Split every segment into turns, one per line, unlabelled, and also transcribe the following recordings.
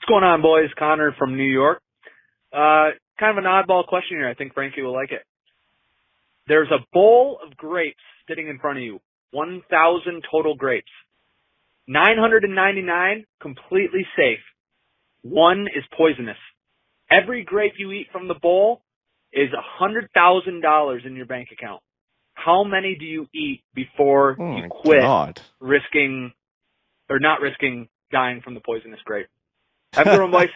going on, boys? Connor from New York. Kind of an oddball question here. I think Frankie will like it. There's a bowl of grapes sitting in front of you. 1,000 total grapes. 999 completely safe. One is poisonous. Every grape you eat from the bowl is $100,000 in your bank account. How many do you eat before you quit risking or not risking dying from the poisonous grape? Have a good one, boys.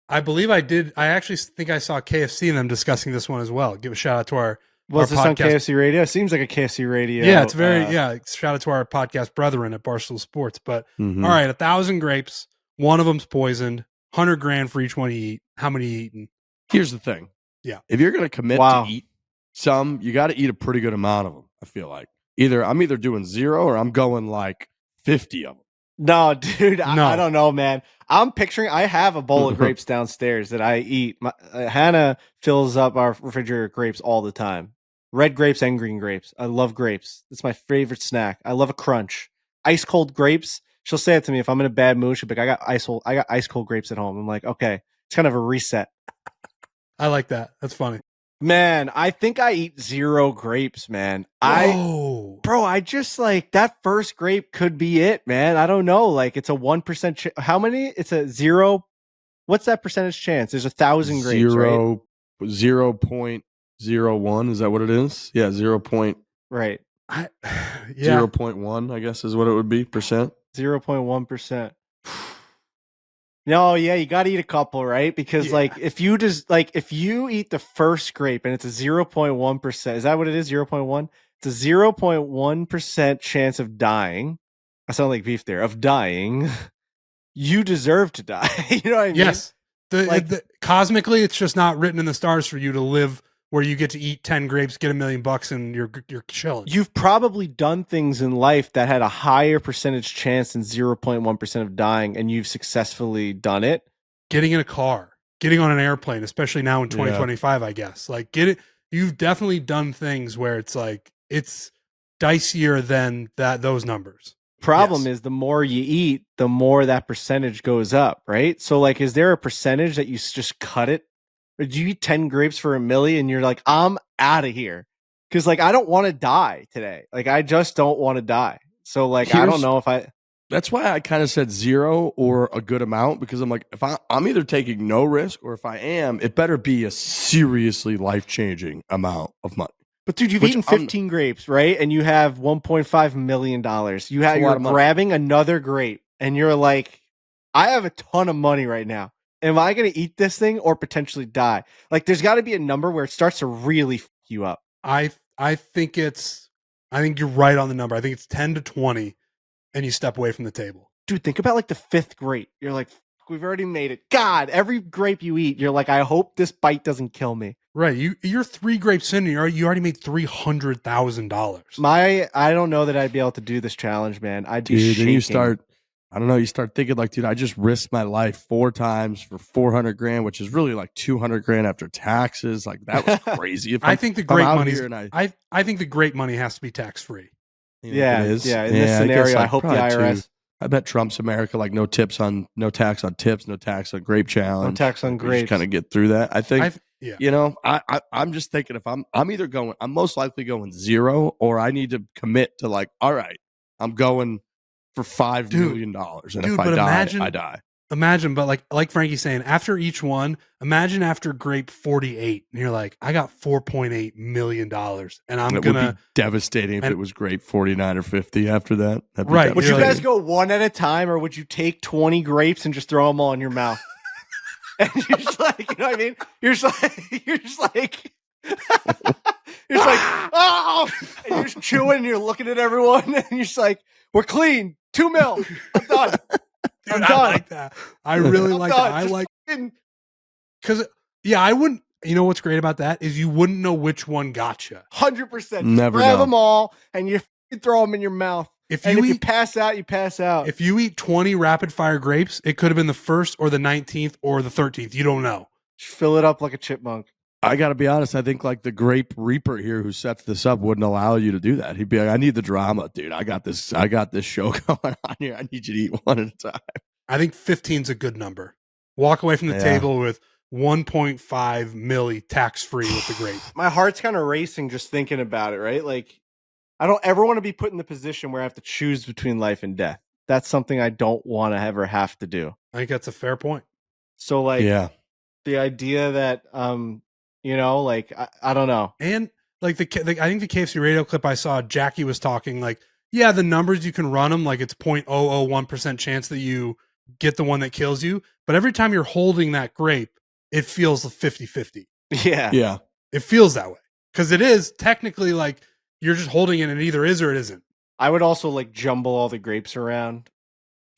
I believe I did. I actually think I saw KFC and them discussing this one as well. Give a shout out to our
Was this
podcast.
on KFC Radio? It seems like a KFC Radio.
Yeah, it's very, shout out to our podcast brethren at Barstool Sports. But all right, 1,000 grapes. One of them's poisoned. $100,000 for each one you eat. How many you eating?
Here's the thing.
Yeah.
If you're going to commit to eat some, you got to eat a pretty good amount of them, I feel like. I'm either doing 0 or I'm going like 50 of them.
No, dude, I don't know, man. I'm picturing, I have a bowl of grapes downstairs that I eat. Hannah fills up our refrigerator with grapes all the time. Red grapes and green grapes. I love grapes. It's my favorite snack. I love a crunch. Ice cold grapes. She'll say it to me if I'm in a bad mood. She'll be like, I got ice cold grapes at home. I'm like, okay. It's kind of a reset.
I like that. That's funny.
Man, I think I eat 0 grapes, man. I just like that first grape could be it, man. I don't know. Like it's a 1%. How many? It's a 0. What's that percentage chance? There's 1,000 grapes, right?
0.01. Is that what it is? Yeah, 0.
Right.
0.1, I guess is what it would be, percent.
0.1%. No, yeah, you got to eat a couple, right? Because if you eat the first grape and it's a 0.1%, is that what it is? 0.1? It's a 0.1% chance of dying. I sound like beef there, of dying. You deserve to die. You know what I mean?
Yes. Cosmically, it's just not written in the stars for you to live where you get to eat 10 grapes, get $1 million and you're chilling.
You've probably done things in life that had a higher percentage chance than 0.1% of dying, and you've successfully done it.
Getting in a car, getting on an airplane, especially now in 2025, I guess. Like you've definitely done things where it's like it's dicier than those numbers.
Problem is the more you eat, the more that percentage goes up, right? So like, is there a percentage that you just cut it? Or do you eat 10 grapes for $1 million and you're like, I'm out of here? Because like, I don't want to die today. Like, I just don't want to die. So like, I don't know if I...
That's why I kind of said 0 or a good amount, because I'm like, if I'm either taking no risk, or if I am, it better be a seriously life-changing amount of money.
But dude, you've eaten 15 grapes, right? And you have $1.5 million. You're grabbing another grape and you're like, I have a ton of money right now. Am I going to eat this thing or potentially die? Like, there's got to be a number where it starts to really fuck you up.
I think you're right on the number. I think it's 10 to 20 and you step away from the table.
Dude, think about like the 5th grape. You're like, we've already made it. God, every grape you eat, you're like, I hope this bite doesn't kill me.
Right. You're 3 grapes in and you already made $300,000.
I don't know that I'd be able to do this challenge, man. I'd be shaking.
Then you start thinking like, dude, I just risked my life 4 times for $400,000, which is really like $200,000 after taxes. Like, that was crazy.
I think the grape money I think the grape money has to be tax free.
Yeah, it is. Yeah. In this scenario, I hope the IRS.
I bet Trump's America, like no tax on tips, no tax on grape challenge.
No tax on grapes.
Just kind of get through that. I think, I'm just thinking if I'm most likely going 0, or I need to commit to like, all right, I'm going for $5 million. And if I die, I die.
Imagine, but like Frankie's saying, after each one, imagine after grape 48, and you're like, I got $4.8 million, and I'm going to...
would be devastating if it was grape 49 or 50 after that.
Right.
Would you guys go one at a time, or would you take 20 grapes and just throw them all in your mouth? And you're just like, you know what I mean? You're just like, oh! And you're just chewing, and you're looking at everyone, and you're just like, we're clean. $2 million. I'm done.
Dude, I like that. I really like that. I like, because I wouldn't. You know what's great about that is you wouldn't know which one got you.
100%.
Never
grab
know.
them all and you throw them in your mouth. If you pass out, you pass out.
If you eat 20 rapid fire grapes, it could have been the 1st or the 19th or the 13th. You don't know.
Just fill it up like a chipmunk.
I got to be honest. I think like the grape reaper here who sets this up wouldn't allow you to do that. He'd be like, I need the drama, dude. I got this show going on here. I need you to eat one at a time.
I think 15 is a good number. walk away from the table with 1.5 milli tax free with the grape.
My heart's kind of racing just thinking about it, right? Like, I don't ever want to be put in the position where I have to choose between life and death. That's something I don't want to ever have to do.
I think that's a fair point.
So, like, the idea that, you know, like, I don't know.
And like I think the KFC radio clip I saw, Jackie was talking like, yeah, the numbers, you can run them like it's 0.001% chance that you get the one that kills you. But every time you're holding that grape, it feels 50-50.
Yeah.
Yeah.
It feels that way. Because it is technically like you're just holding it and it either is or it isn't.
I would also like jumble all the grapes around.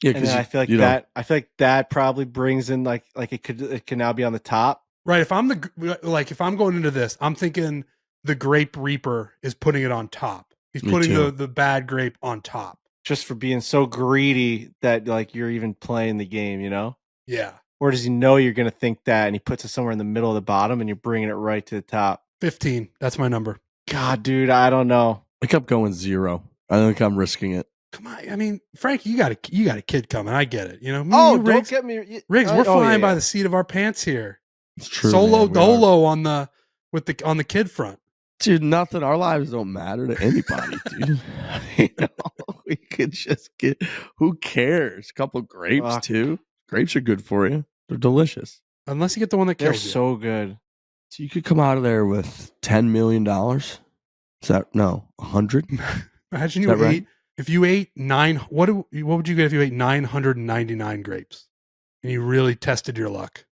Yeah,
and then I feel like that probably brings in like it can now be on the top.
Right. If I'm going into this, I'm thinking the grape reaper is putting it on top. He's putting the bad grape on top.
Just for being so greedy that like you're even playing the game, you know?
Yeah.
Or does he know you're going to think that and he puts it somewhere in the middle of the bottom and you're bringing it right to the top?
15. That's my number.
God, dude, I don't know.
I kept going 0. I think I'm risking it.
Come on. I mean, Frank, you got a kid coming. I get it. You know?
Don't
Riggs,
get me.
Riggs, we're flying by the seat of our pants here.
It's true.
Solo dolo on the kid front.
Dude, nothing. Our lives don't matter to anybody, dude. You know, we could just get. Who cares? A couple grapes too. Grapes are good for you. They're delicious.
Unless you get the one that kills you.
They're so good.
So you could come out of there with $10 million. Is that 100?
Imagine you ate. Right? If you ate 9, what would you get if you ate 999 grapes and you really tested your luck?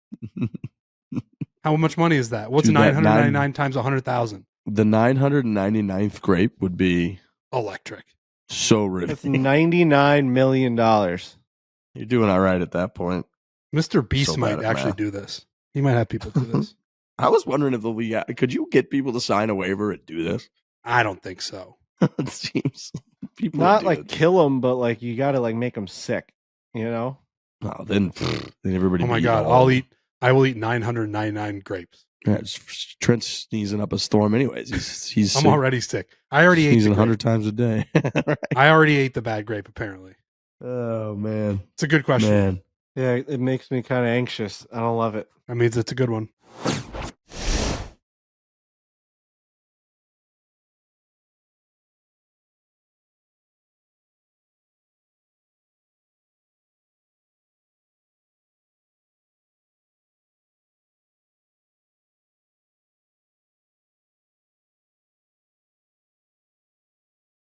How much money is that? What's 999 times 100,000?
The 999th grape would be
electric.
So ridiculous.
It's $99 million.
You're doing all right at that point.
Mr. Beast might actually do this. He might have people do this.
I was wondering if could you get people to sign a waiver and do this?
I don't think so.
It seems people
not like kill them, but like you got to like make them sick. You know?
Oh, then everybody.
Oh my god! I will eat 999 grapes.
Yeah, Trent's sneezing up a storm. Anyways, he's.
I'm already sick. I already ate
100 times a day.
Right. I already ate the bad grape. Apparently.
Oh man,
it's a good question.
Man.
Yeah, it makes me kind of anxious. I don't love it.
That means it's a good one.